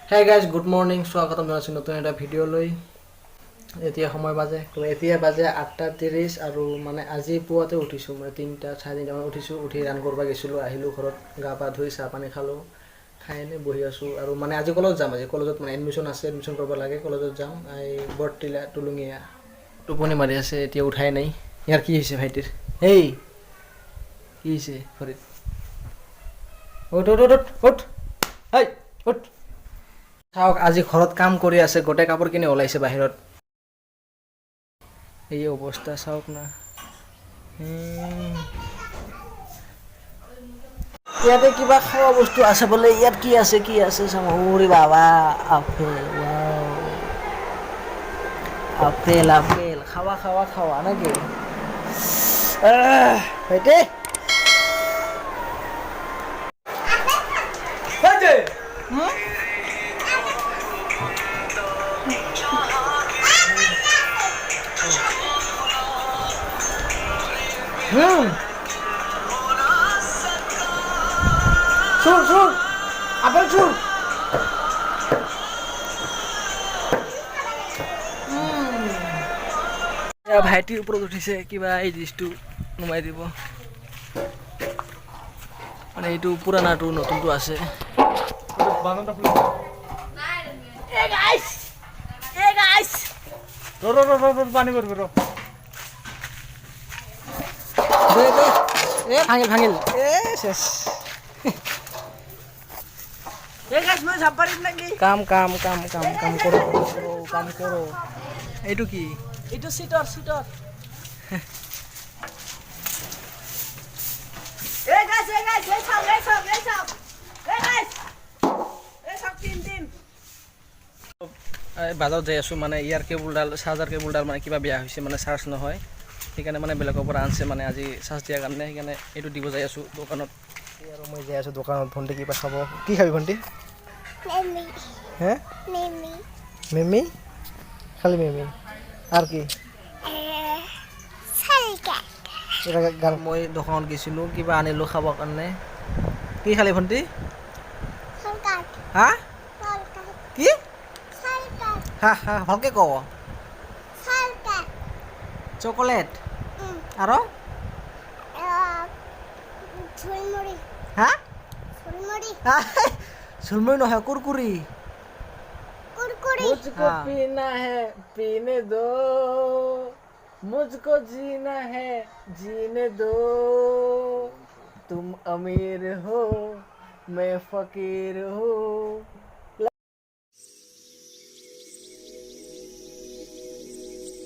Hey guys, good morning. স্বাগতম জনাইছোঁ নতুন এটা ভিডিঅ'লৈ। এতিয়া সময় বাজে তো এতিয়া বাজে 8:30 আৰু মানে আজি পুৱাতে উঠিছোঁ মই 3:30 মান উঠিছোঁ উঠি ৰান কৰিব গৈছিলোঁ আহিলোঁ ঘৰত গা পা ধুই চাহ পানী খালোঁ খাই এনে বহি আছোঁ আৰু মানে আজি কলেজ যাম আজি কলেজত মানে এডমিশ্যন আছে এডমিশ্যন কৰিব লাগে কলেজত যাম এই বৰটিলা টুলুঙীয়া টোপনি মাৰি আছে এতিয়া উঠাই নাই ইয়াৰ কি হৈছে ভাইটিৰ এই কি হৈছে ফৰিদ উঠ উঠ উঠ উঠ হেই উঠ চাওক আজি ঘৰত কাম কৰি আছে গোটেই কাপোৰ কিনি ওলাইছে বাহিৰত এই অৱস্থা চাওক না ইয়াতে কিবা খোৱা বস্তু আছে বোলে ইয়াত কি আছে চাম ওৰে বাবা আপেল খাৱা নাকি ভাইটি Sur, apel sur. ভাইটিৰ ওপৰত উঠিছে কিবা এই ডিছটো নুমাই দিব মানে এইটো পুৰানাটো নতুনটো আছে পানী কৰিব ৰ ভাঙিল শেষ কাম কৰো এইটো কি এইটো সিটৰ বাজাৰত যাই আছোঁ মানে ইয়াৰ কেবুলডাল চাৰ্জাৰ কেবুলডাল মানে কিবা বেয়া হৈছে মানে চাৰ্জ নহয় সেইকাৰণে মানে বেলেগৰ পৰা আনিছে মানে আজি চাৰ্জ দিয়াৰ কাৰণে সেইকাৰণে এইটো দিব যাই আছোঁ দোকানত আৰু মই যাই আছোঁ দোকানত ভণ্টি কিবা খাব কি খাবি ভণ্টি হে মেমি খালি মেমি আৰু কি গান মই দোকানত গৈছিলোঁ কিবা আনিলোঁ খাবৰ কাৰণে কি খালি ভণ্টি হা কি হা ভালকৈ কওঁ চকলেট আৰু হা झुलमुरी নহয় कुरकुरी मुझको पीना है पीने दो मुझको जीना है जीने दो तुम अमीर हो मैं फकीर हूँ